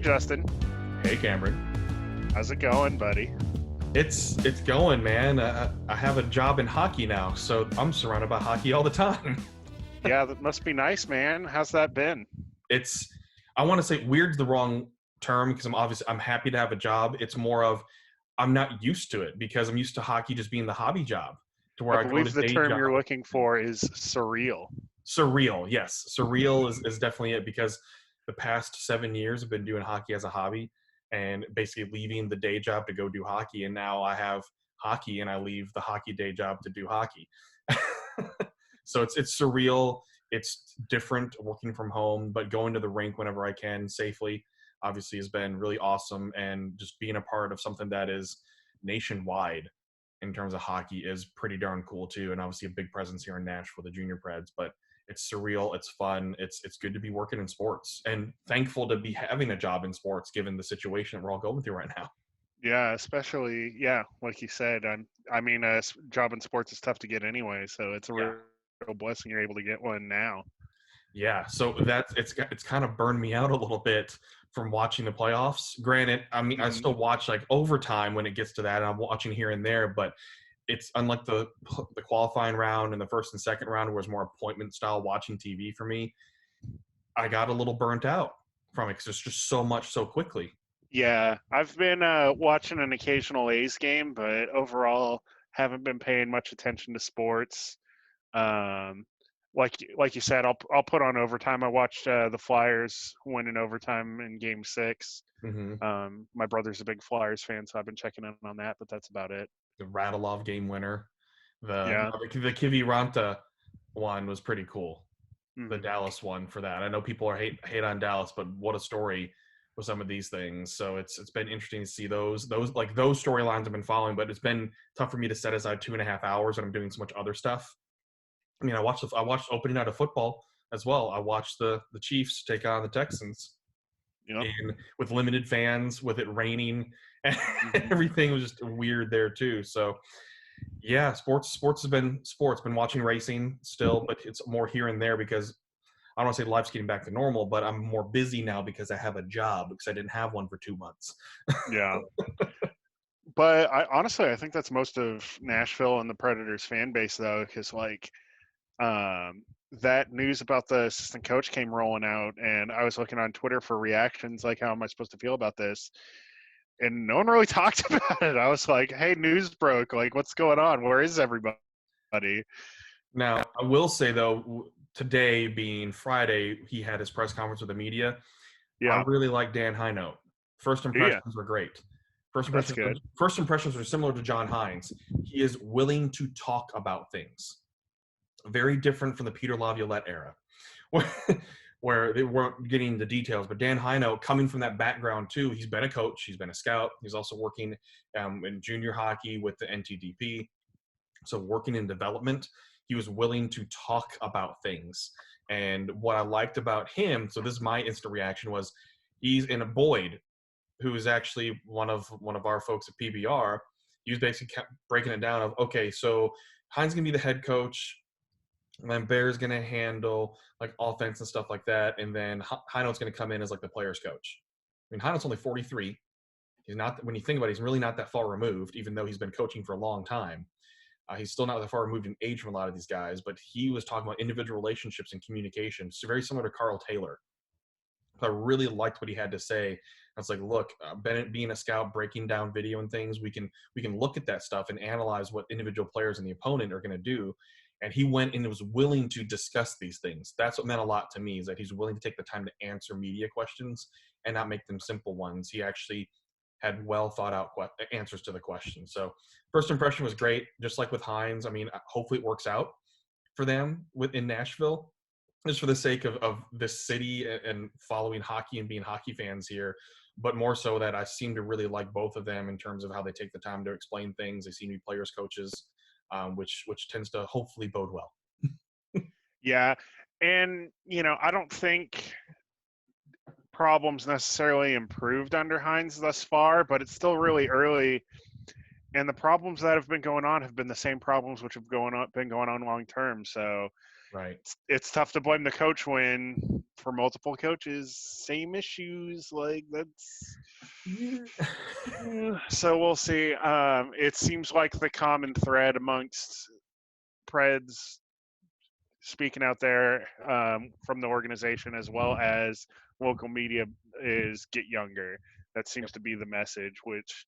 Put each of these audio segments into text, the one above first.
Justin. Hey, Cameron. How's it going, buddy? It's going, man. I have a job in hockey now, so I'm surrounded by hockey all the time. Yeah, that must be nice, man. How's that been? I want to say weird's the wrong term because I'm happy to have a job. It's more of I'm not used to it because I'm used to hockey just being the hobby job to where I I go believe to the day term job. you're looking for is surreal. Surreal, yes. Surreal is definitely it because the past 7 years I've been doing hockey as a hobby and basically leaving the day job to go do hockey. And now I have hockey and I leave the hockey day job to do hockey. So it's surreal. It's different working from home, but going to the rink whenever I can safely obviously has been really awesome. And just being a part of something that is nationwide in terms of hockey is pretty darn cool too. And obviously a big presence here in Nashville, the junior preds, but it's surreal. It's fun. It's good to be working in sports and thankful to be having a job in sports, given the situation that we're all going through right now. Yeah, especially, like you said, a job in sports is tough to get anyway, so it's a real blessing you're able to get one now. Yeah, so it's kind of burned me out a little bit from watching the playoffs. Granted, I mean, I still watch like overtime when it gets to that, and I'm watching here and there, but it's unlike the qualifying round and the first and second round, where it's more appointment style watching TV for me. I got a little burnt out from it because there's just so much so quickly. Yeah, I've been watching an occasional A's game, but overall haven't been paying much attention to sports. Um, like you said, I'll put on overtime. I watched the Flyers win in overtime in Game 6. Mm-hmm. My brother's a big Flyers fan, so I've been checking in on that, but that's about it. The Radulov game winner, the Yeah. Kiviranta one was pretty cool. The Mhm. Dallas one for that. I know people are hate on Dallas, but what a story with some of these things. So it's been interesting to see those storylines I've been following, but it's been tough for me to set aside 2.5 hours when I'm doing so much other stuff. I mean, I watched opening night of football as well. I watched the Chiefs take on the Texans, Yep. and with limited fans, with it raining, and Mhm. everything was just weird there too. So yeah, sports has been sports. Been watching racing still, but it's more here and there because I don't want to say life's getting back to normal, but I'm more busy now because I have a job because I didn't have one for 2 months. Yeah. But I think that's most of Nashville and the Predators fan base, though, because that news about the assistant coach came rolling out, and I was looking on Twitter for reactions, like, how am I supposed to feel about this? And no one really talked about it. I was like, hey, news broke. Like, what's going on? Where is everybody? Now, I will say, though, today being Friday, he had his press conference with the media. I Yeah. really like Dan Hinote. First Yeah. impressions were great. That's good. First impressions are similar to John Hines. He is willing to talk about things. Very different from the Peter Laviolette era, where they weren't getting the details. But Dan Hinote, coming from that background too, he's been a coach, he's been a scout, he's also working in junior hockey with the NTDP. So working in development, he was willing to talk about things. And what I liked about him, so this is my instant reaction, was he's in a Boyd, who is actually one of our folks at PBR. He was basically kept breaking it down of, okay, so Hines gonna be the head coach, and then Bear's gonna handle like offense and stuff like that, and then Hinote's gonna come in as like the players coach. I mean, Hinote's only 43. He's not, when you think about it, he's really not that far removed, even though he's been coaching for a long time. He's still not that far removed in age from a lot of these guys, but he was talking about individual relationships and communication. So very similar to Carl Taylor. So I really liked what he had to say. I was like, look, Bennett being a scout, breaking down video and things, we can look at that stuff and analyze what individual players and the opponent are going to do. And he went and was willing to discuss these things. That's what meant a lot to me, is that he's willing to take the time to answer media questions and not make them simple ones. He actually had well thought out answers to the question. So first impression was great, just like with Hines. I mean, hopefully it works out for them in Nashville, just for the sake of this city and following hockey and being hockey fans here, but more so that I seem to really like both of them in terms of how they take the time to explain things. They seem to be players coaches, which tends to hopefully bode well. Yeah. And, I don't think problems necessarily improved under Hines thus far, but it's still really early. And the problems that have been going on have been the same problems which have been going on long term. So, Right. It's tough to blame the coach when for multiple coaches, same issues. Like that's. So we'll see. It seems like the common thread amongst Preds speaking out there from the organization as well as local media is get younger. That seems to be the message, which,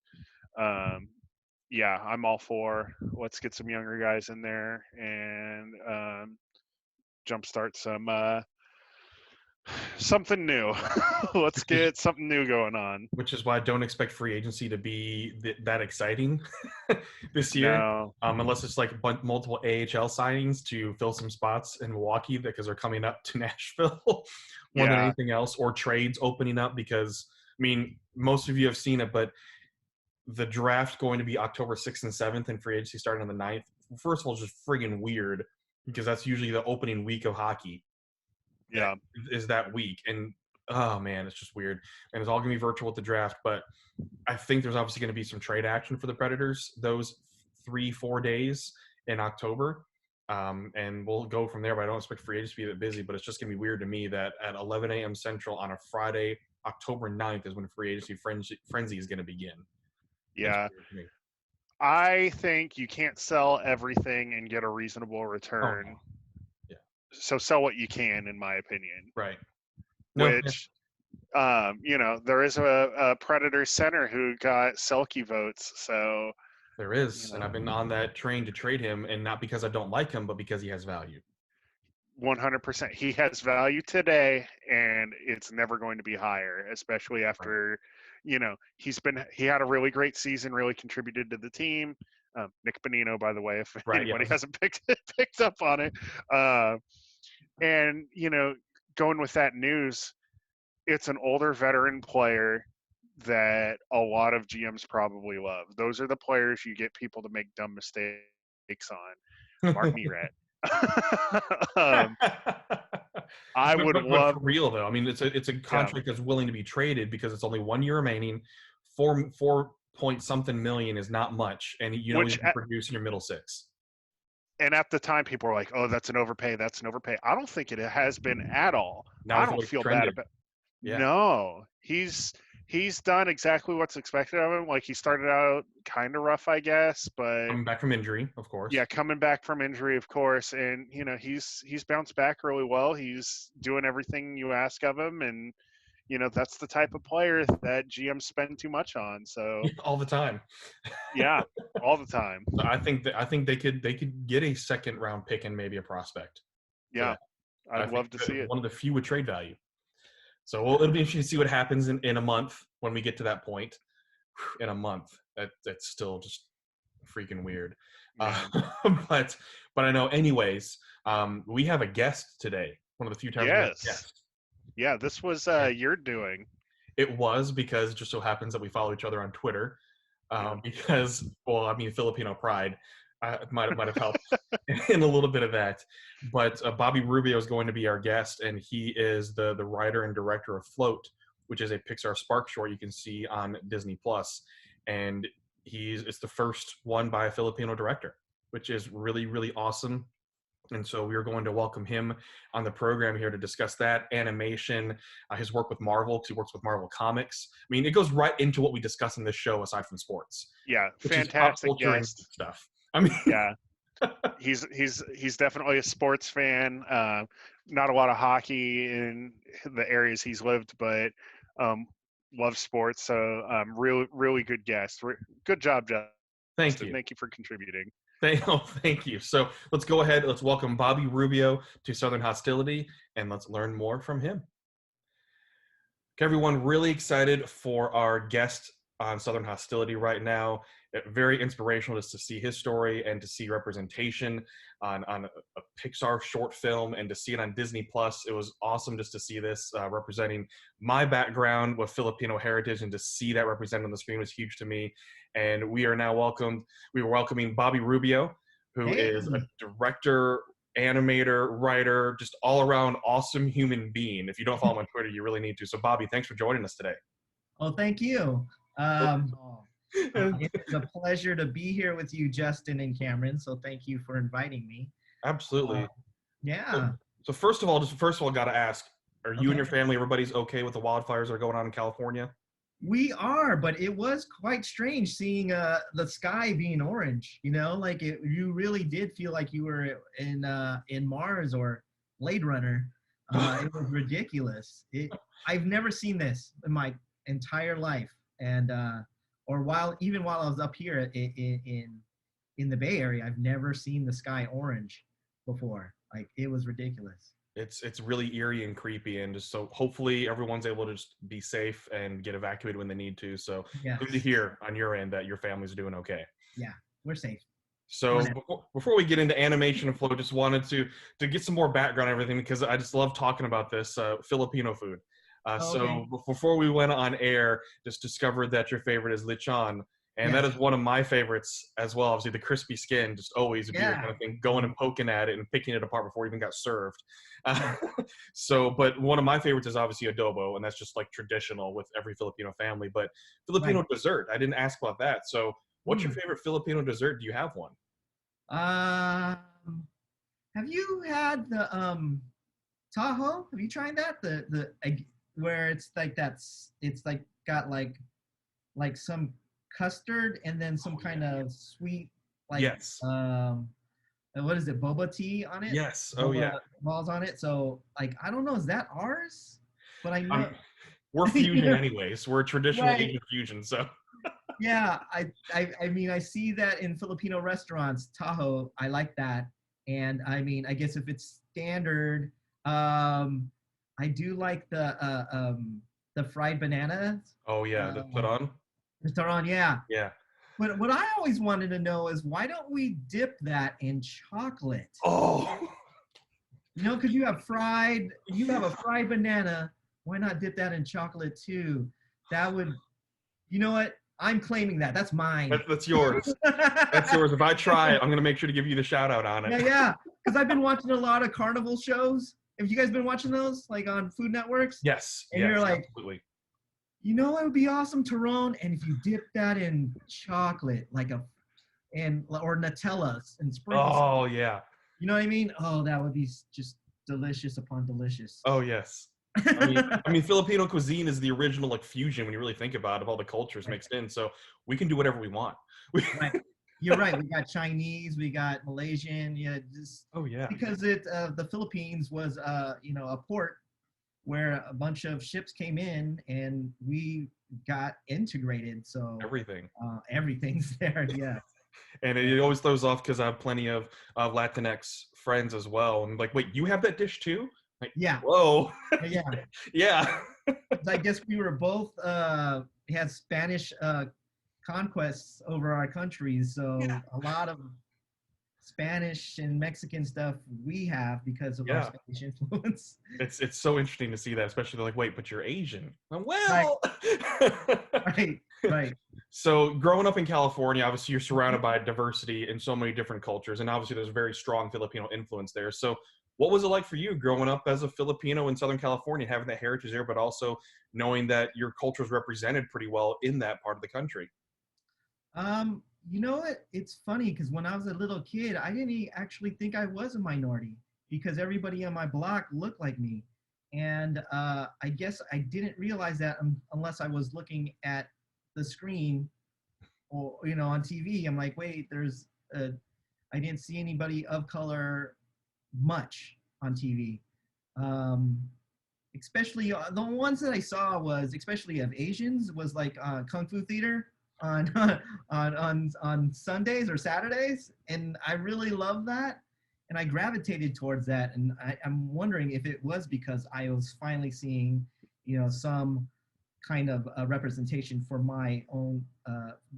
yeah, I'm all for. Let's get some younger guys in there and jumpstart something new. Let's get something new going on. Which is why I don't expect free agency to be that exciting this year, No, unless it's like multiple AHL signings to fill some spots in Milwaukee because they're coming up to Nashville more than yeah, anything else, or trades opening up because, I mean, most of you have seen it, but the draft going to be October 6th and 7th and free agency starting on the 9th. First of all, it's just friggin' weird because that's usually the opening week of hockey. That yeah, is that week. And oh man, it's just weird. And it's all gonna be virtual with the draft, but I think there's obviously gonna be some trade action for the Predators those 3-4 days in October. And we'll go from there, but I don't expect free agents to be that busy, but it's just gonna be weird to me that at 11 a.m. Central on a Friday, October 9th is when free agency frenzy is gonna begin. yeah. I think you can't sell everything and get a reasonable return. Oh, no. Yeah. So sell what you can, in my opinion. Right. No, Which, there is a Predator center who got Selkie votes. So there is, and I've been on that train to trade him, and not because I don't like him, but because he has value. 100%, he has value today, and it's never going to be higher, especially after, he had a really great season, really contributed to the team. Nick Bonino, by the way, if anybody hasn't picked up on it. And, going with that news, it's an older veteran player that a lot of GMs probably love. Those are the players you get people to make dumb mistakes on. Mark Murat. I would love for real though. I mean, it's a contract that's willing to be traded because it's only 1 year remaining. 4 point something million is not much, and you can produce in your middle six. And at the time, people were like, "Oh, that's an overpay. That's an overpay." I don't think it has been at all. Now I don't feel bad about. Yeah. No, he's done exactly what's expected of him. Like he started out kind of rough, I guess, but coming back from injury, of course. Yeah, coming back from injury, of course, and he's bounced back really well. He's doing everything you ask of him, and that's the type of player that GMs spend too much on. So all the time. Yeah, all the time. So I think they could get a second round pick and maybe a prospect. Yeah, I'd love to see it. One of the few with trade value. So it'll be interesting to see what happens in a month when we get to that point. In a month, that's still just freaking weird. But I know. Anyways, we have a guest today. One of the few times we have a guest. Yeah, this was your doing. It was because it just so happens that we follow each other on Twitter. Because, Filipino pride might have helped in a little bit of that. But Bobby Rubio is going to be our guest, and he is the writer and director of Float, which is a Pixar SparkShort you can see on Disney+. And it's the first one by a Filipino director, which is really, really awesome. And so we are going to welcome him on the program here to discuss that, animation, his work with Marvel, because he works with Marvel Comics. I mean, it goes right into what we discuss in this show aside from sports. Yeah, fantastic guest. Stuff. I mean, yeah, he's definitely a sports fan. Not a lot of hockey in the areas he's lived, but loves sports. So really, really good guest. Good job, Justin. Thank you. Thank you for contributing. Thank you. So let's go ahead. Let's welcome Bobby Rubio to Southern Hostility, and let's learn more from him. Okay, everyone, really excited for our guest on Southern Hostility right now. Very inspirational just to see his story and to see representation on a Pixar short film and to see it on Disney+. It was awesome just to see this representing my background with Filipino heritage, and to see that represented on the screen was huge to me. And we are welcoming Bobby Rubio, who is a director, animator, writer, just all around awesome human being. If you don't follow him on Twitter, you really need to. So Bobby, thanks for joining us today. Oh, thank you. It's a pleasure to be here with you, Justin and Cameron. So thank you for inviting me. Absolutely. Yeah. So first of all, got to ask: are you and Okay. your family, everybody's okay with the wildfires that are going on in California? We are, but it was quite strange seeing the sky being orange. Like you really did feel like you were in Mars or Blade Runner. It was ridiculous. I've never seen this in my entire life, and or even while I was up here in the Bay Area, I've never seen the sky orange before. Like it was ridiculous. It's really eerie and creepy, and just so hopefully everyone's able to just be safe and get evacuated when they need to. So good to Yes. hear on your end that your family's doing okay. Yeah, we're safe. So before we get into animation and flow, just wanted to get some more background and everything, because I just love talking about this Filipino food. Okay. So before we went on air, just discovered that your favorite is lechon. And that Yes. is one of my favorites as well. Obviously, the crispy skin just always would be the kind of thing, going and poking at it and picking it apart before it even got served. But one of my favorites is obviously adobo, and that's just like traditional with every Filipino family. But Filipino dessert, I didn't ask about that. So what's your favorite Filipino dessert? Do you have one? Um, have you had the Tahoe? Have you tried that? Where it's like it's like got like some custard and then some kind of sweet Yes. What is it, boba tea on it? Yes. Boba Oh yeah. balls on it. So like I don't know, is that ours? But I know we're fusion anyways. We're traditional Asian fusion, so yeah, I mean I see that in Filipino restaurants, Tahoe, I like that. And I mean, I guess if it's standard, I do like the fried bananas. Oh yeah, the put on. The Tarzan, yeah. Yeah. But what I always wanted to know is why don't we dip that in chocolate? Oh. Because you have a fried banana. Why not dip that in chocolate too? That would, you know what? I'm claiming that. That's mine. That's yours. That's yours. If I try it, I'm gonna make sure to give you the shout out on it. Yeah. Because I've been watching a lot of carnival shows. Have you guys been watching those, like on Food Networks? Yes. And yes, you're like, absolutely. it would be awesome, Tyrone, and if you dip that in chocolate, or Nutella and sprinkles. Oh yeah. You know what I mean? Oh, that would be just delicious upon delicious. Oh yes. I mean, Filipino cuisine is the original like fusion when you really think about it, of all the cultures mixed in. So we can do whatever we want. Right. You're right. We got Chinese, we got Malaysian. Yeah, just because the Philippines was a port where a bunch of ships came in and we got integrated. So everything's there. Yeah. And it always throws off because I have plenty of Latinx friends as well. And like, wait, you have that dish too? Like, yeah. Whoa. Yeah. Yeah. I guess we were both had Spanish conquests over our countries, so a lot of Spanish and Mexican stuff we have because of our Spanish influence. It's so interesting to see that, especially they're like, wait, but you're Asian. Well, right. So growing up in California, obviously you're surrounded by diversity in so many different cultures, and obviously there's a very strong Filipino influence there. So what was it like for you growing up as a Filipino in Southern California, having that heritage there, but also knowing that your culture is represented pretty well in that part of the country? You know what? It's funny because when I was a little kid, I didn't actually think I was a minority because everybody on my block looked like me. And I guess I didn't realize that unless I was looking at the screen or, on TV. I'm like, wait, I didn't see anybody of color much on TV. Especially the ones that I saw was, especially of Asians, was like Kung Fu Theater on Sundays or Saturdays, and I really love that, and I gravitated towards that, and I'm wondering if it was because I was finally seeing, some kind of representation for my own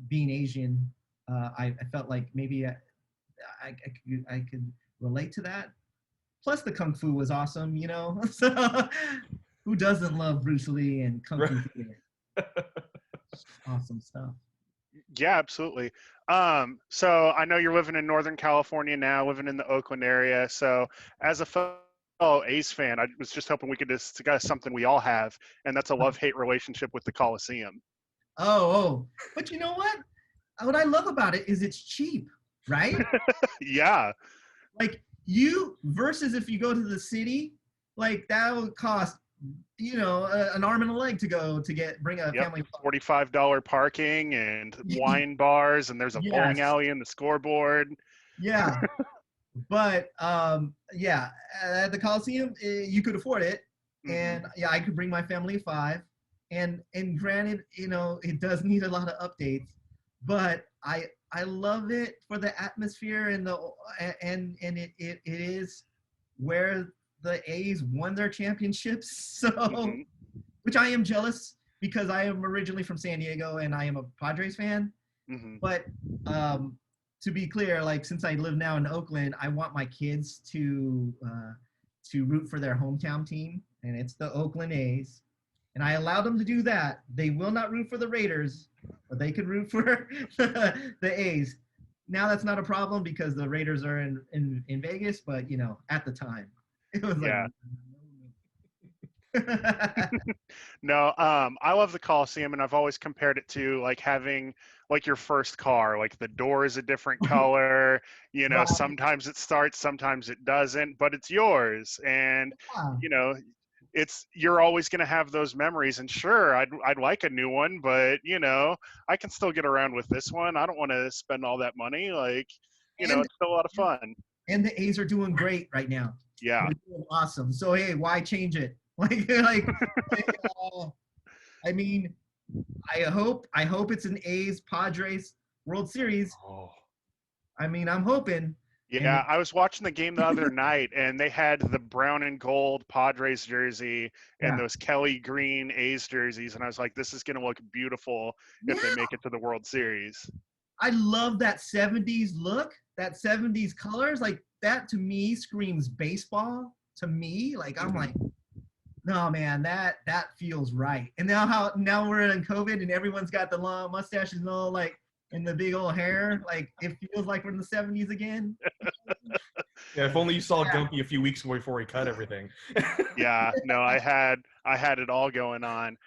being Asian. I felt like maybe I could relate to that. Plus, the Kung Fu was awesome, So, who doesn't love Bruce Lee and Kung Fu Theater? Awesome stuff. Yeah, absolutely. So I know you're living in Northern California now, living in the Oakland area. So as a fellow A's fan, I was just hoping we could discuss something we all have, and that's a love-hate relationship with the Coliseum. Oh, but you know what? What I love about it is it's cheap, right? Yeah. Like you versus if you go to the city, like that would cost, an arm and a leg to bring a Yep. family. $45 parking and wine bars, and there's a bowling Yes. alley in the scoreboard. Yeah. But yeah, at the Coliseum, you could afford it, and yeah, I could bring my family of 5. And granted, it does need a lot of updates, but I love it for the atmosphere and it is where the A's won their championships. So, which I am jealous because I am originally from San Diego and I am a Padres fan. But to be clear, like since I live now in Oakland, I want my kids to root for their hometown team, and it's the Oakland A's. And I allow them to do that. They will not root for the Raiders, but they could root for the A's. Now that's not a problem because the Raiders are in Vegas, but at the time, it was like. No, I love the Coliseum, and I've always compared it to like having like your first car. Like the door is a different color. Right. Sometimes it starts, sometimes it doesn't, but it's yours, and you're always going to have those memories. And sure, I'd like a new one, but I can still get around with this one. I don't want to spend all that money. Like, it's still a lot of fun. And the A's are doing great right now. Yeah. They're doing awesome. So hey, why change it? I mean, I hope it's an A's Padres World Series. Oh. I mean, I'm hoping. Yeah, I was watching the game the other night, and they had the brown and gold Padres jersey and those Kelly green A's jerseys, and I was like, this is going to look beautiful if they make it to the World Series. I love that 70s look, that 70s colors. Like, that to me screams baseball to me. Like, I'm like, no, man, that feels right. And now we're in COVID, and everyone's got the long mustaches and all, like, and the big old hair, like it feels like we're in the 70s again. Yeah, if only you saw Gumpy a few weeks before he cut everything. Yeah, no, I had it all going on.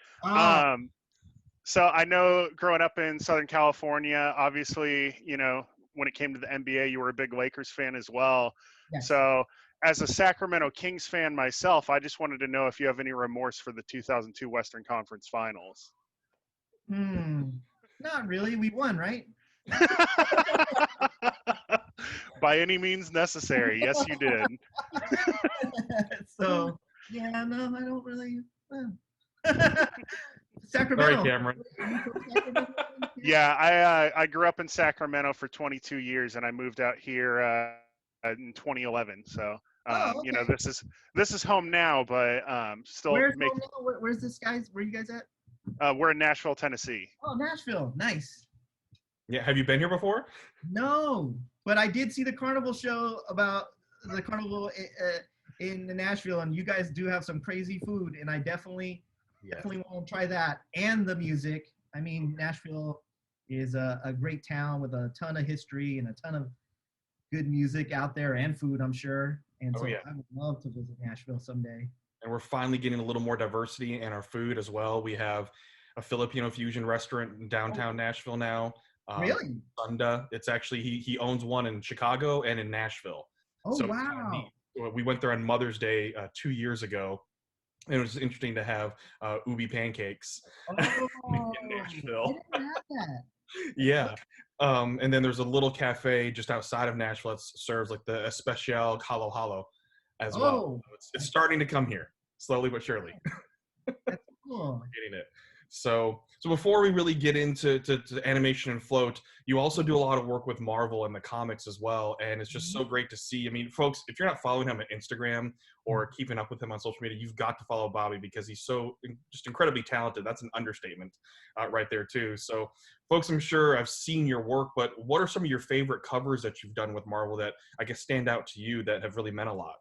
So I know growing up in Southern California, obviously, when it came to the NBA, you were a big Lakers fan as well. Yes. So as a Sacramento Kings fan myself, I just wanted to know if you have any remorse for the 2002 Western Conference Finals. Not really. We won, right? By any means necessary. Yes, you did. So, yeah, no, I don't really. Sacramento. Sorry, Cameron. Yeah, I grew up in Sacramento for 22 years, and I moved out here in 2011. So, okay. this is home now, but still. Where's home now? Where's this guys? Where you guys at? We're in Nashville, Tennessee. Oh, Nashville. Nice. Yeah, have you been here before? No, but I did see the carnival show about the carnival in Nashville, and you guys do have some crazy food, and I definitely want to try that, and the music. I mean, Nashville is a great town with a ton of history and a ton of good music out there and food, I'm sure. And I would love to visit Nashville someday. And we're finally getting a little more diversity in our food as well. We have a Filipino fusion restaurant in downtown Nashville now. Really? Sunda. It's actually, he owns one in Chicago and in Nashville. Oh, so wow. We went there on Mother's Day 2 years ago. And it was interesting to have ubi pancakes in Nashville. I didn't have that. Yeah. And then there's a little cafe just outside of Nashville that serves like the Especial Halo Halo as well. It's starting to come here, slowly but surely. That's cool. We're getting it. So before we really get into animation and float, you also do a lot of work with Marvel and the comics as well, and it's just so great to see. I mean, folks, if you're not following him on Instagram or keeping up with him on social media, you've got to follow Bobby because he's so just incredibly talented. That's an understatement right there too. So folks, I'm sure I've seen your work, but what are some of your favorite covers that you've done with Marvel that I guess stand out to you that have really meant a lot?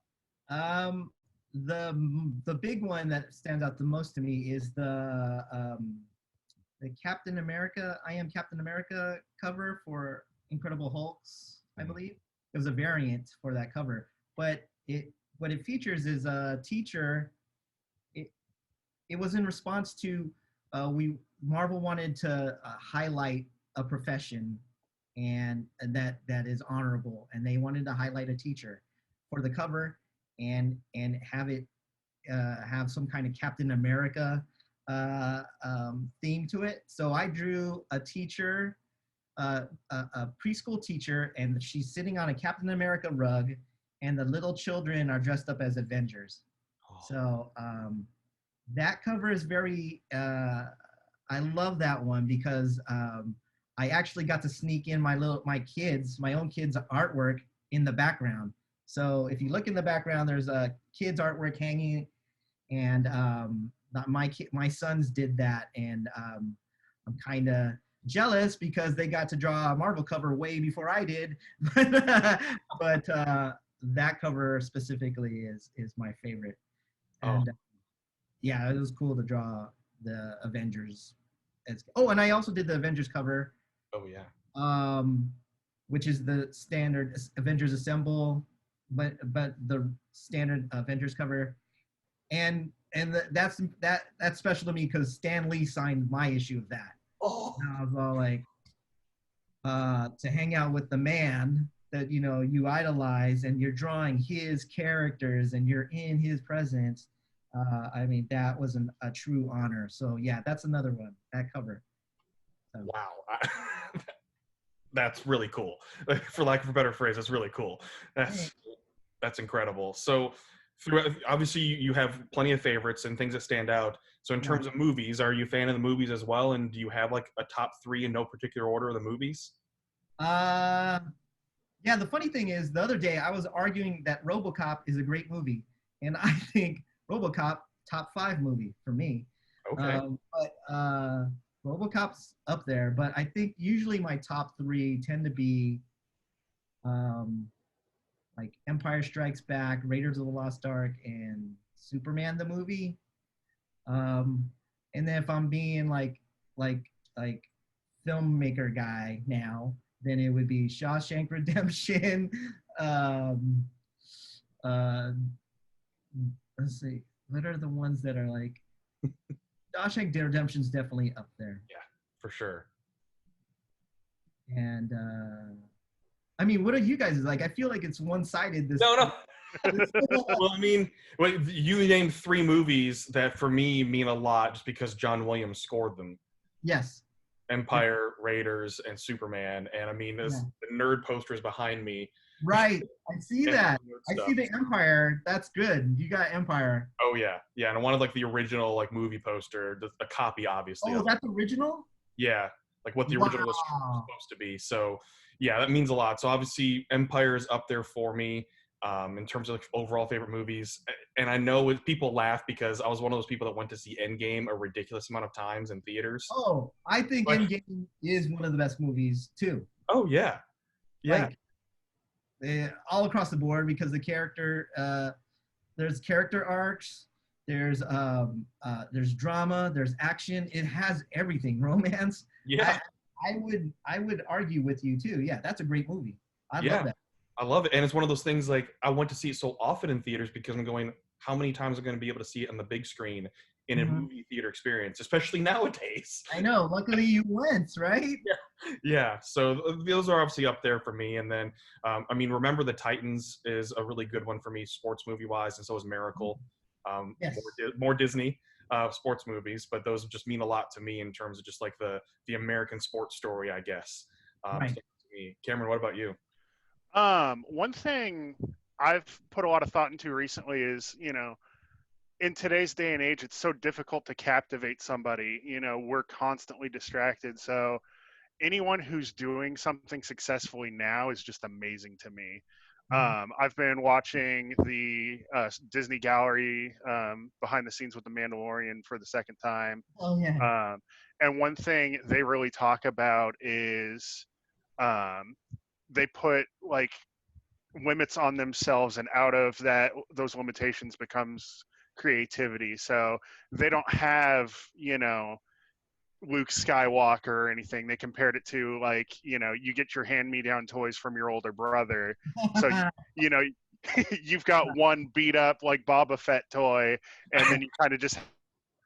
The big one that stands out the most to me is the Captain America, I Am Captain America cover for Incredible Hulks, I believe. It was a variant for that cover, but what it features is a teacher. It was in response to Marvel wanted to highlight a profession and that is honorable, and they wanted to highlight a teacher. for the cover and have it have some kind of Captain America theme to it. So I drew a teacher, a preschool teacher, and she's sitting on a Captain America rug, and the little children are dressed up as Avengers. So that cover is very, I love that one because I actually got to sneak in my own kids' artwork in the background. So if you look in the background, there's a kid's artwork hanging, and my sons did that, and I'm kind of jealous because they got to draw a Marvel cover way before I did, but that cover specifically is my favorite. And yeah, it was cool to draw the Avengers. And I also did the Avengers cover. Oh yeah. Which is the standard Avengers Assemble, but the standard Avengers cover, and that's special to me because Stan Lee signed my issue of that. Oh. And I was all like, to hang out with the man that you idolize, and you're drawing his characters, and you're in his presence. I mean, that was a true honor. So yeah, that's another one, that cover. So. Wow. That's really cool. For lack of a better phrase, that's really cool. That's incredible. So obviously you have plenty of favorites and things that stand out. So in terms of movies, are you a fan of the movies as well? And do you have like a top 3 in no particular order of the movies? Yeah, the funny thing is the other day I was arguing that RoboCop is a great movie. And I think RoboCop, top 5 movie for me. Okay. But RoboCop's up there, but I think usually my top 3 tend to be like Empire Strikes Back, Raiders of the Lost Ark, and Superman the movie. And then if I'm being like filmmaker guy now, then it would be Shawshank Redemption. Let's see, what are the ones that are like? Shawshank Redemption's definitely up there. Yeah, for sure. And I mean, what are you guys like? I feel like it's one-sided. No. Well, I mean, you named 3 movies that for me mean a lot just because John Williams scored them. Yes. Empire, Raiders, and Superman. And I mean, the nerd posters behind me. Right. I see that. I see the Empire. That's good. You got Empire. Oh, yeah. Yeah, and I wanted like the original like movie poster, a copy, obviously. Oh, that's original? Yeah, like what the original was supposed to be. So, yeah, that means a lot. So obviously Empire is up there for me in terms of like, overall favorite movies. And I know people laugh because I was one of those people that went to see Endgame a ridiculous amount of times in theaters. Oh, I think Endgame is one of the best movies too. Oh, yeah. Yeah. Like, all across the board because the character, there's character arcs, there's drama, there's action. It has everything. Romance. Yeah. I would argue with you too. Yeah, that's a great movie. I love that. I love it. And it's one of those things like I went to see it so often in theaters because I'm going, how many times am I going to be able to see it on the big screen in a movie theater experience, especially nowadays? I know. Luckily you went, right? Yeah. So those are obviously up there for me. And then, I mean, Remember the Titans is a really good one for me, sports movie wise. And so is Miracle. Yes. More Disney sports movies, but those just mean a lot to me in terms of just like the American sports story, I guess. Right. So to me. Cameron, what about you? One thing I've put a lot of thought into recently is, in today's day and age, it's so difficult to captivate somebody. We're constantly distracted. So anyone who's doing something successfully now is just amazing to me. I've been watching the Disney Gallery behind the scenes with The Mandalorian for the second time. Oh, yeah. And one thing they really talk about is they put like limits on themselves, and out of those limitations becomes creativity. So they don't have, Luke Skywalker or anything. They compared it to like, you get your hand-me-down toys from your older brother. So, you've got one beat up like Boba Fett toy, and then you kind of just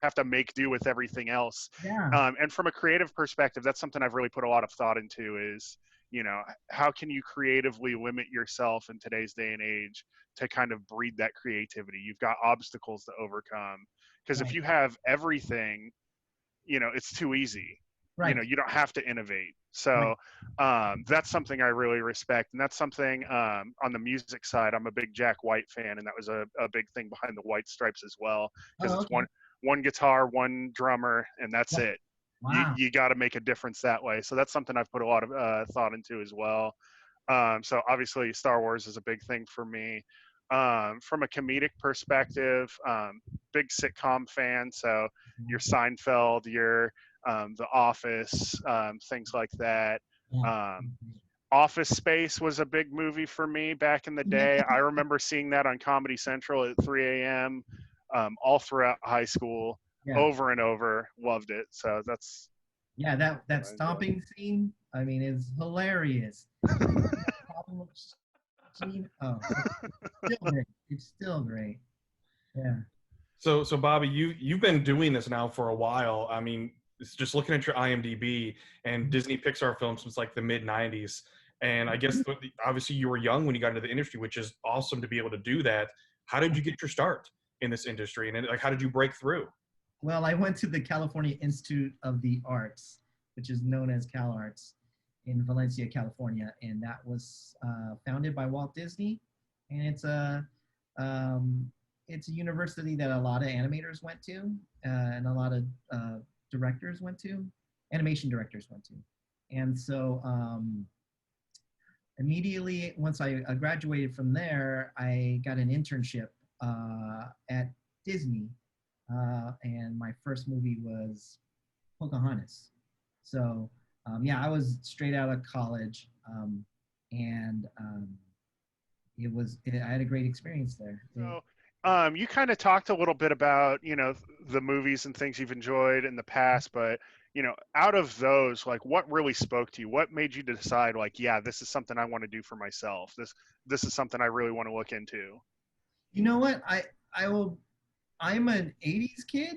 have to make do with everything else. Yeah. And from a creative perspective, that's something I've really put a lot of thought into is, you know, how can you creatively limit yourself in today's day and age to kind of breed that creativity? You've got obstacles to overcome, because if Right. you have everything, you know, it's too easy. You Right. know, you don't have to innovate. Right. So that's something I really respect, and that's something on the music side. I'm a big Jack White fan, and that was a big thing behind the White Stripes as well, because Oh, it's okay. one guitar, one drummer, and that's Yeah. it. Wow. You got to make a difference that way. So that's something I've put a lot of thought into as well. So obviously, Star Wars is a big thing for me. From a comedic perspective, big sitcom fan. So your Seinfeld, your The Office, things like that. Yeah. Um, Office Space was a big movie for me back in the Yeah. day. I remember seeing that on Comedy Central at 3 a.m. All throughout high school, Yeah. over and over. Loved it. So that's Yeah, that what I enjoy. stomping scene, I mean, is hilarious. Problem scene, oh, it's still great. It's still great. Yeah. So Bobby, you've been doing this now for a while. I mean, it's just looking at your IMDb and Disney Pixar films since like the mid '90s. And I guess obviously you were young when you got into the industry, which is awesome to be able to do that. How did you get your start in this industry, and like how did you break through? Well, I went to the California Institute of the Arts, which is known as CalArts, in Valencia, California, and that was founded by Walt Disney, and it's a university that a lot of animators went to, and a lot of directors went to, animation directors went to, and so immediately once I graduated from there, I got an internship at Disney, and my first movie was Pocahontas. So yeah, I was straight out of college, and I had a great experience there. So, you kind of talked a little bit about, you know, the movies and things you've enjoyed in the past, but, you know, out of those, like, what really spoke to you? What made you decide, like, yeah, this is something I want to do for myself. This is something I really want to look into. You know what? I will. I'm an '80s kid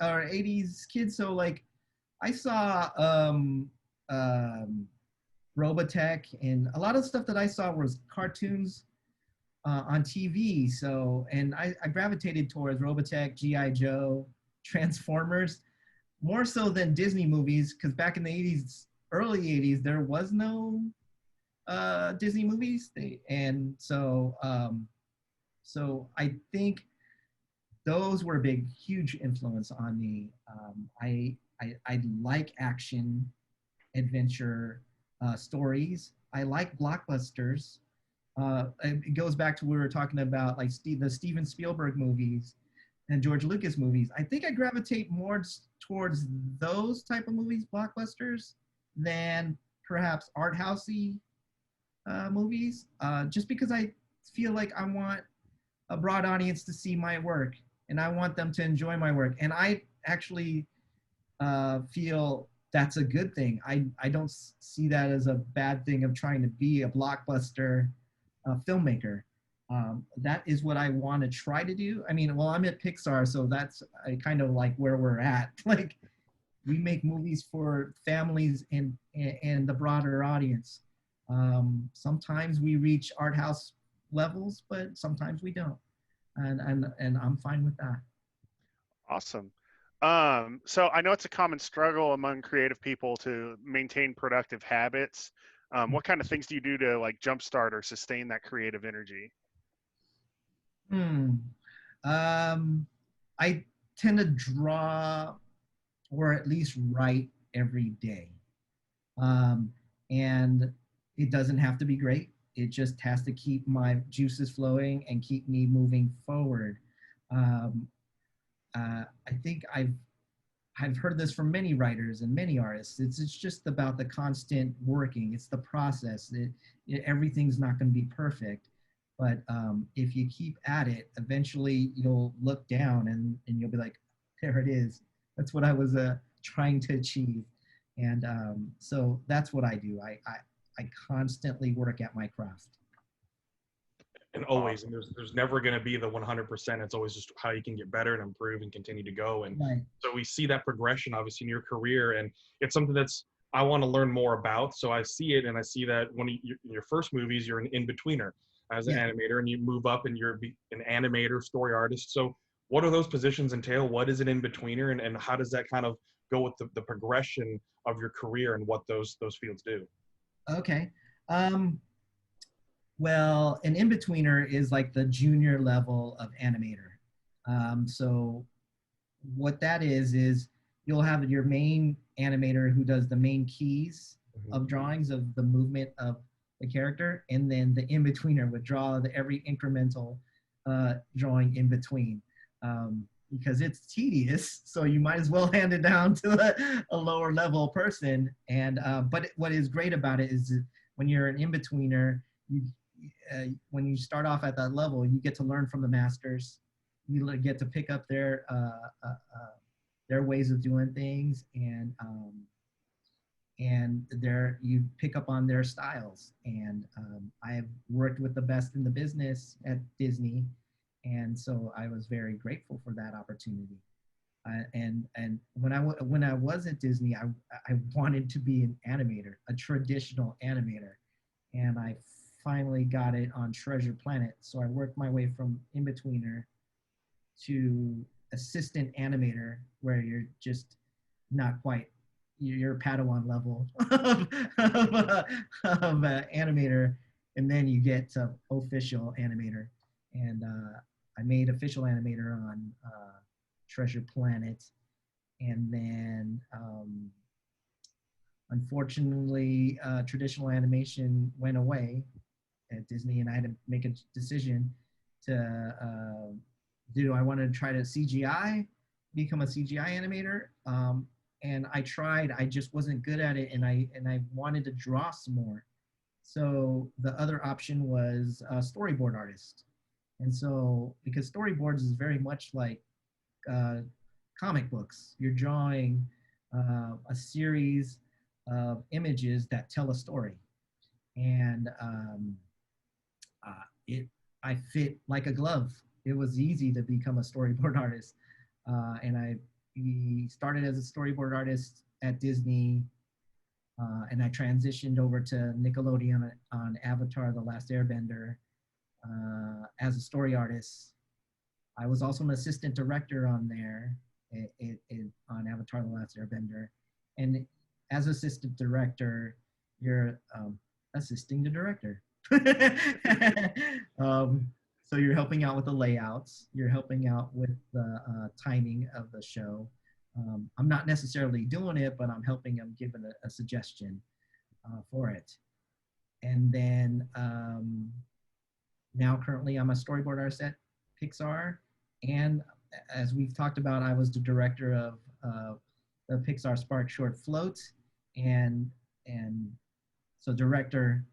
or '80s kid, so like I saw Robotech, and a lot of stuff that I saw was cartoons on TV. So, and I gravitated towards Robotech, G.I. Joe, Transformers, more so than Disney movies, because back in the '80s, early '80s, there was no Disney movies. And so I think those were a big, huge influence on me. I like action, adventure stories. I like blockbusters. It goes back to what we were talking about, like the Steven Spielberg movies and George Lucas movies. I think I gravitate more towards those type of movies, blockbusters, than perhaps art housey movies, just because I feel like I want a broad audience to see my work, and I want them to enjoy my work. And I actually feel that's a good thing. I don't see that as a bad thing of trying to be a blockbuster filmmaker. That is what I want to try to do. I mean, well, I'm at Pixar, so that's kind of like where we're at. Like, we make movies for families and the broader audience. Sometimes we reach art house levels, but sometimes we don't, and I'm fine with that. Awesome. So I know it's a common struggle among creative people to maintain productive habits. What kind of things do you do to like jumpstart or sustain that creative energy? Hmm. I tend to draw, or at least write every day. Um, and it doesn't have to be great. It just has to keep my juices flowing and keep me moving forward. Um, I think I've heard this from many writers and many artists. It's just about the constant working. It's the process. Everything's not going to be perfect, but if you keep at it, eventually you'll look down and you'll be like, there it is. That's what I was trying to achieve. And so that's what I do. I constantly work at my craft. And always, and there's never going to be the 100%. It's always just how you can get better and improve and continue to go. And Right. so we see that progression obviously in your career, and it's something that's I want to learn more about. So I see it, and I see that when in your first movies, you're an in-betweener as an animator, and you move up and you're an animator, story artist. So what do those positions entail? What is an in-betweener, and how does that kind of go with the progression of your career and what those fields do? Okay. Well, an in-betweener is like the junior level of animator. So what that is you'll have your main animator who does the main keys of drawings of the movement of the character, and then the in-betweener would draw every incremental drawing in between. Because it's tedious, so you might as well hand it down to a lower level person. And but what is great about it is when you're an in-betweener, when you start off at that level, you get to learn from the masters. You get to pick up their ways of doing things, and you pick up on their styles. And I have worked with the best in the business at Disney, and so I was very grateful for that opportunity. And when I was at Disney, I wanted to be an animator, a traditional animator, and I finally got it on Treasure Planet. So I worked my way from in-betweener to assistant animator, where you're just not quite, you're Padawan level of animator, and then you get to official animator. And I made official animator on Treasure Planet, and then unfortunately traditional animation went away at Disney, and I had to make a decision to do I want to try to become a CGI animator, and I tried. I just wasn't good at it, and I wanted to draw some more. So the other option was a storyboard artist. And so, because storyboards is very much like comic books, you're drawing a series of images that tell a story. And I fit like a glove. It was easy to become a storyboard artist. And I started as a storyboard artist at Disney, and I transitioned over to Nickelodeon on Avatar: The Last Airbender as a story artist. I was also an assistant director on there on Avatar: The Last Airbender. And as assistant director, you're assisting the director. So you're helping out with the layouts, you're helping out with the timing of the show. I'm not necessarily doing it, but I'm helping them, giving a suggestion for it. And then now currently I'm a storyboard artist at Pixar. And as we've talked about, I was the director of the Pixar SparkShort float. And so director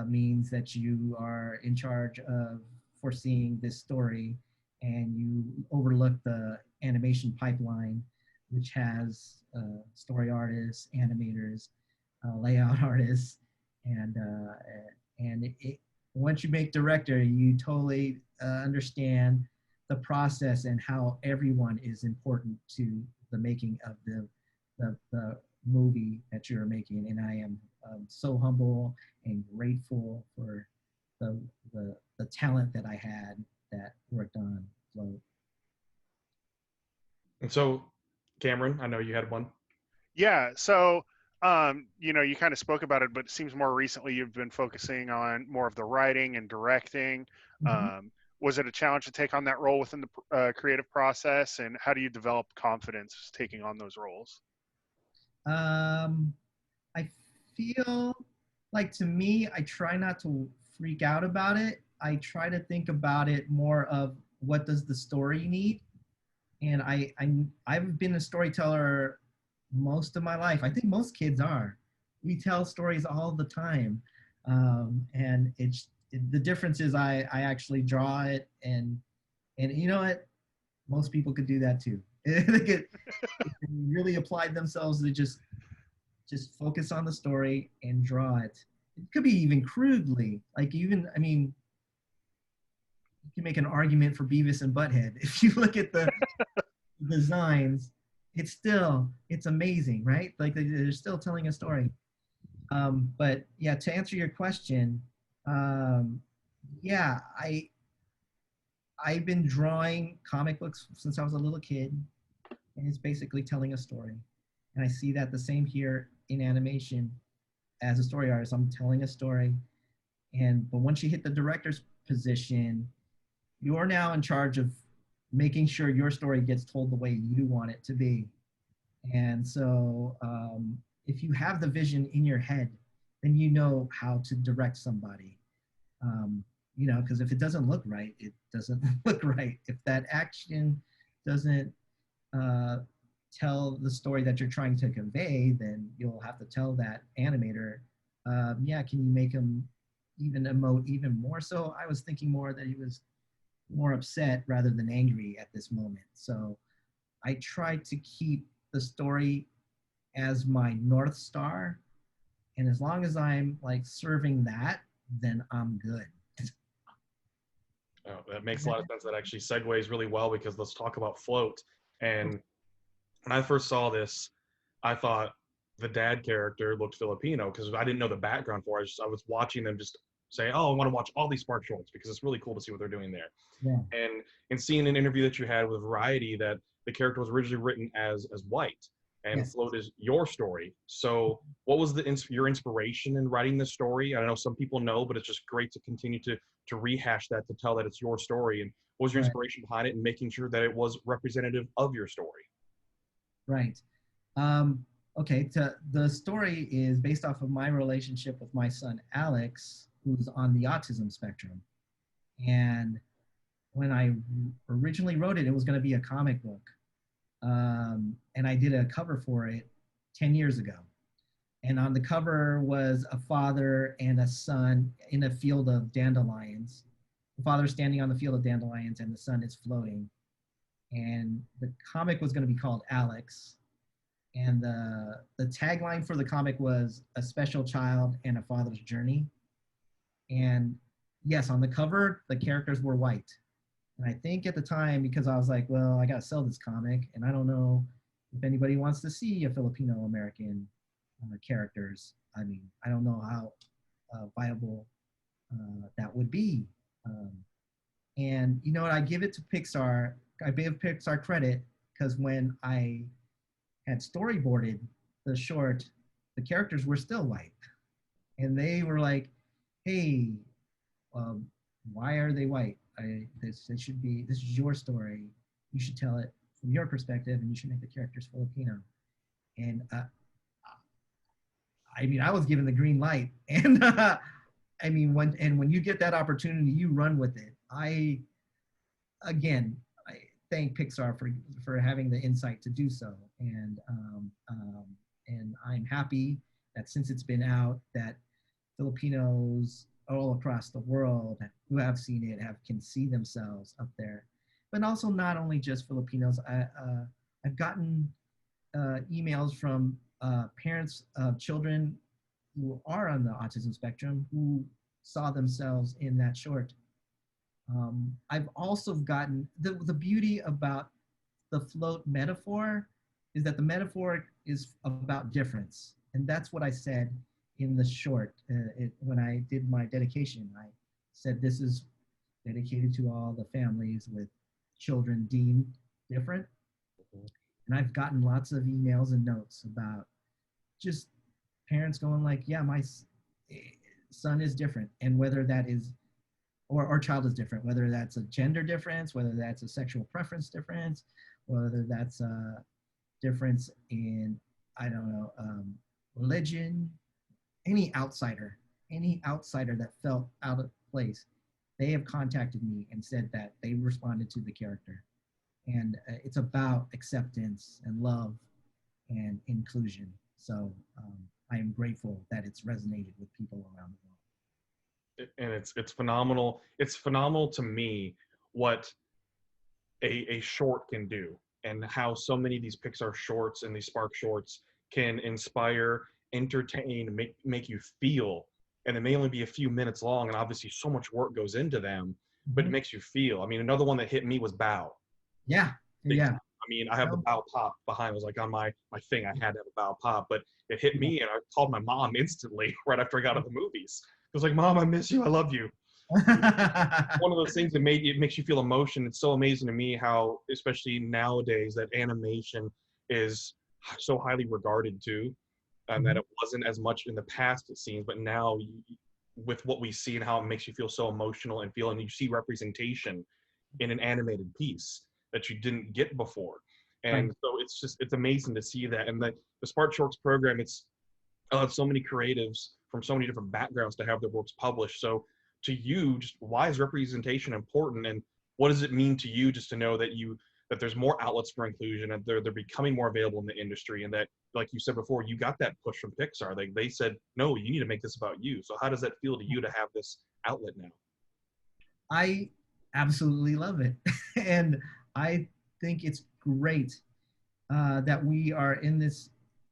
means that you are in charge of foreseeing this story, and you overlook the animation pipeline, which has story artists, animators, layout artists, and once you make director, you totally understand the process and how everyone is important to the making of the movie that you're making. And I am so humble and grateful for the talent that I had that worked on Float. And so, Cameron, I know you had one. Yeah. So, you kind of spoke about it, but it seems more recently you've been focusing on more of the writing and directing. Mm-hmm. Was it a challenge to take on that role within the creative process, and how do you develop confidence taking on those roles? I feel like, to me, I try not to freak out about it. I try to think about it more of what does the story need. And I've been a storyteller most of my life. I think most kids are. We tell stories all the time. And the difference is I actually draw it, and you know what? Most people could do that too. They could really apply themselves to just focus on the story and draw it. It could be even crudely, like you can make an argument for Beavis and Butthead. If you look at the designs, it's amazing, right? Like they're still telling a story. But yeah, to answer your question, yeah, I've been drawing comic books since I was a little kid, and it's basically telling a story. And I see that the same here in animation. As a story artist, I'm telling a story, but once you hit the director's position, you're now in charge of making sure your story gets told the way you want it to be. And so, if you have the vision in your head, then you know how to direct somebody. Because if it doesn't look right, it doesn't look right. If that action doesn't tell the story that you're trying to convey, then you'll have to tell that animator, can you make him even emote even more? So I was thinking more that he was more upset rather than angry at this moment. So I tried to keep the story as my North Star. And as long as I'm like serving that, then I'm good. Oh, that makes a lot of sense. That actually segues really well, because let's talk about Float. And when I first saw this, I thought the dad character looked Filipino, because I didn't know the background for it. I was watching them just say, oh, I want to watch all these SparkShorts because it's really cool to see what they're doing there. Yeah. And seeing an interview that you had with Variety, that the character was originally written as white, and Yes. Float is your story. So what was your inspiration in writing this story? I know some people know, but it's just great to continue to rehash that, to tell that it's your story. And what was your inspiration behind it, and making sure that it was representative of your story? Right. Okay, the story is based off of my relationship with my son, Alex, who's on the autism spectrum. And when I originally wrote it, it was going to be a comic book. And I did a cover for it 10 years ago. And on the cover was a father and a son in a field of dandelions. The father standing on the field of dandelions, and the son is floating. And the comic was going to be called Alex. And the tagline for the comic was "A Special Child and a Father's Journey." And yes, on the cover, the characters were white. And I think at the time, because I was like, well, I got to sell this comic, and I don't know if anybody wants to see a Filipino American characters. I mean, I don't know how viable that would be. And you know what? I give it to Pixar. I give Pixar credit, because when I had storyboarded the short, the characters were still white. And they were like, hey, why are they white? This is your story. You should tell it from your perspective, and you should make the characters Filipino. And I was given the green light. And when you get that opportunity, you run with it. I thank Pixar for having the insight to do so. And I'm happy that since it's been out, that Filipinos all across the world who have seen it can see themselves up there. But also not only just Filipinos. I've gotten emails from parents of children who are on the autism spectrum who saw themselves in that short. I've also gotten the beauty about the float metaphor is that the metaphor is about difference. And that's what I said in the short. When I did my dedication, I said this is dedicated to all the families with children deemed different. And I've gotten lots of emails and notes about just parents going like, yeah, my son is different. And whether that is, or our child is different, whether that's a gender difference, whether that's a sexual preference difference, whether that's a difference in, I don't know, religion, any outsider that felt out of place, they have contacted me and said that they responded to the character. And it's about acceptance and love and inclusion. So I am grateful that it's resonated with people around the world. And it's phenomenal. It's phenomenal to me what a short can do, and how so many of these Pixar shorts and these SparkShorts can inspire, entertain, make you feel. And it may only be a few minutes long, and obviously so much work goes into them, but it makes you feel. I mean, another one that hit me was Bow. Yeah. I mean, I have the bow pop behind. It was like on my thing. I had to have a bow pop, but it hit me, and I called my mom instantly right after I got out of the movies. I was like, "Mom, I miss you. I love you." One of those things that makes you feel emotion. It's so amazing to me how, especially nowadays, that animation is so highly regarded too, and that it wasn't as much in the past, it seems, but now with what we see and how it makes you feel so emotional and you see representation in an animated piece that you didn't get before. And so it's amazing to see that. And the SparkShorts program, it's allowed so many creatives from so many different backgrounds to have their works published. So to you, just why is representation important, and what does it mean to you just to know that there's more outlets for inclusion, and they're becoming more available in the industry, and that, like you said before, you got that push from Pixar. They said, no, you need to make this about you. So how does that feel to you to have this outlet now? I absolutely love it. And I think it's great that we are in this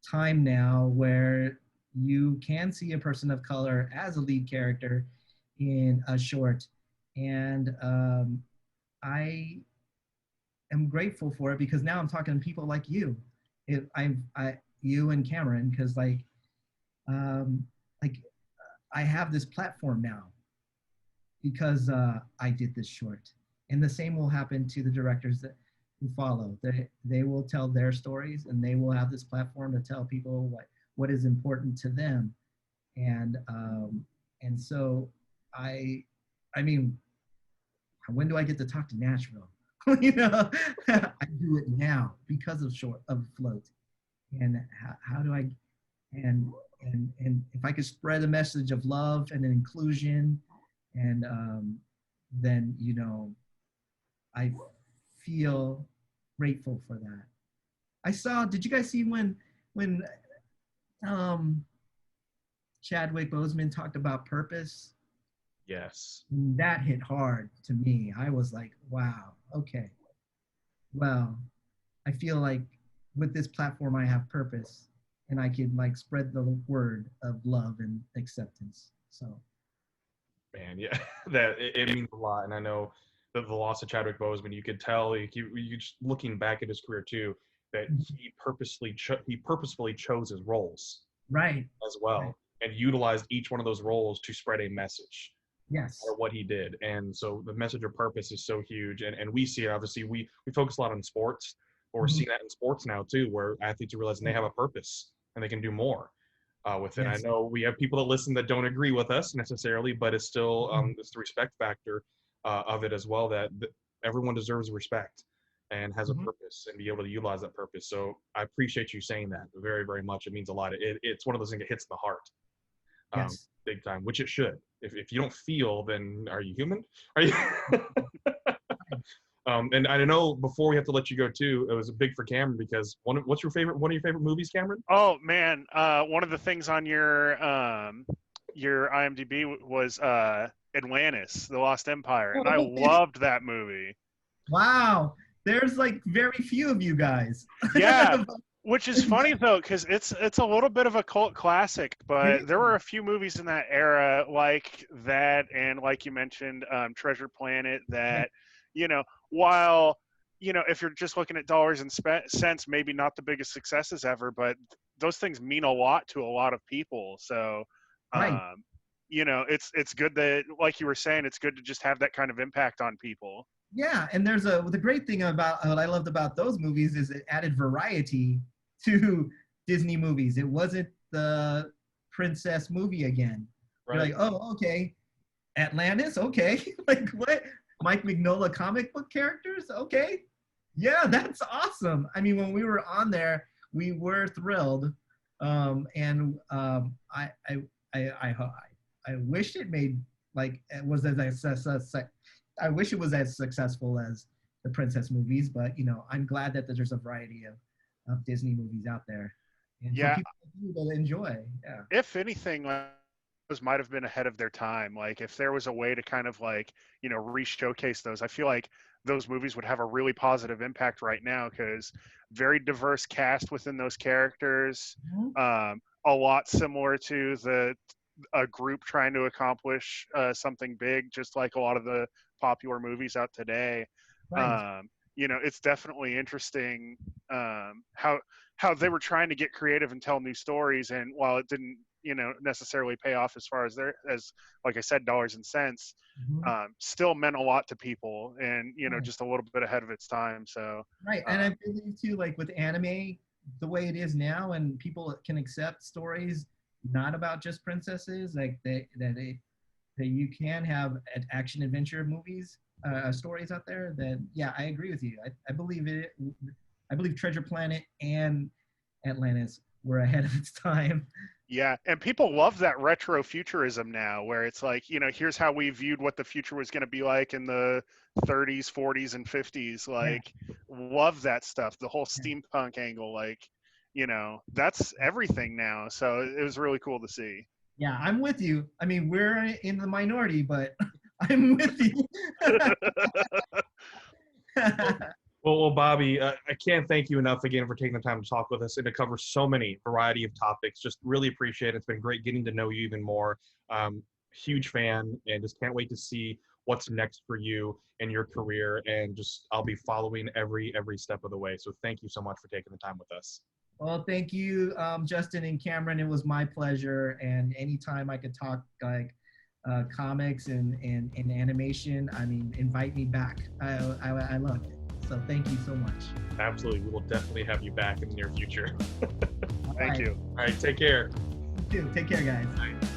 time now where you can see a person of color as a lead character in a short. And I am grateful for it, because now I'm talking to people like you. You and Cameron, because like I have this platform now because I did this short. And the same will happen to the directors who follow. They will tell their stories, and they will have this platform to tell people what is important to them. And so I mean, when do I get to talk to Nashville? You know, I do it now because of Float. And how do I, and if I could spread a message of love and inclusion, and then, you know, I feel grateful for that. Did you guys see when Chadwick Boseman talked about purpose? Yes. That hit hard to me. I was like, wow, okay. Well, I feel like with this platform I have purpose, and I can like spread the word of love and acceptance. So man, yeah, that it means a lot. And I know that the loss of Chadwick Boseman, you could tell, like, you just looking back at his career too, that he purposefully chose his roles as well, right. and utilized each one of those roles to spread a message. Yes. Or what he did. And so the message of purpose is so huge. And we see it, obviously, we focus a lot on sports, but we're seeing that in sports now too, where athletes are realizing they have a purpose and they can do more with it. Yes. I know we have people that listen that don't agree with us necessarily, but it's still it's the respect factor of it as well, that everyone deserves respect and has a purpose and be able to utilize that purpose. So I appreciate you saying that very, very much. It means a lot. It's one of those things that hits the heart. Yes. Big time, which it should. If you don't feel, then are you human? Are you? And I know before we have to let you go too, it was big for Cameron, because one of your favorite movies, Cameron? Oh man, one of the things on your IMDb was Atlantis, The Lost Empire, and I loved that movie. Wow, there's like very few of you guys. Yeah. Which is funny though, because it's a little bit of a cult classic, but there were a few movies in that era like that, and like you mentioned, Treasure Planet, that, you know, while, you know, if you're just looking at dollars and cents, maybe not the biggest successes ever, but those things mean a lot to a lot of people. So, you know, it's good that, like you were saying, it's good to just have that kind of impact on people. Yeah, and the great thing about what I loved about those movies is it added variety to Disney movies. It wasn't the princess movie again. You're like, oh, okay, Atlantis, okay, like what? Mike Mignola comic book characters, okay, yeah, that's awesome. I mean, when we were on there, we were thrilled, and I wish it made like it was I wish it was as successful as the princess movies, but you know, I'm glad that there's a variety of Disney movies out there, and for people to enjoy. Yeah. If anything, those might have been ahead of their time. Like if there was a way to kind of like, you know, re-showcase those, I feel like those movies would have a really positive impact right now, because very diverse cast within those characters, a lot similar to a group trying to accomplish something big, just like a lot of the popular movies out today. it's definitely interesting how they were trying to get creative and tell new stories, and while it didn't necessarily pay off as far as like I said, dollars and cents, still meant a lot to people, and just a little bit ahead of its time. So right. And I believe too, like with anime, the way it is now, and people can accept stories not about just princesses, like that you can have action adventure movies, stories out there. Then yeah, I agree with you. I believe it. I believe Treasure Planet and Atlantis were ahead of its time. Yeah, and people love that retro futurism now, where it's like, here's how we viewed what the future was going to be like in the 30s, 40s, and 50s. Like, love that stuff. The whole steampunk angle, like, that's everything now. So it was really cool to see. Yeah, I'm with you. I mean, we're in the minority, but I'm with you. Well, Bobby, I can't thank you enough again for taking the time to talk with us and to cover so many variety of topics. Just really appreciate it. It's been great getting to know you even more. Huge fan, and just can't wait to see what's next for you in your career. And just I'll be following every step of the way. So thank you so much for taking the time with us. Well, thank you, Justin and Cameron. It was my pleasure. And anytime I could talk like comics and animation, I mean, invite me back. I love it. So thank you so much. Absolutely. We will definitely have you back in the near future. Thank you. All right. Take care. You too. Take care, guys. Bye.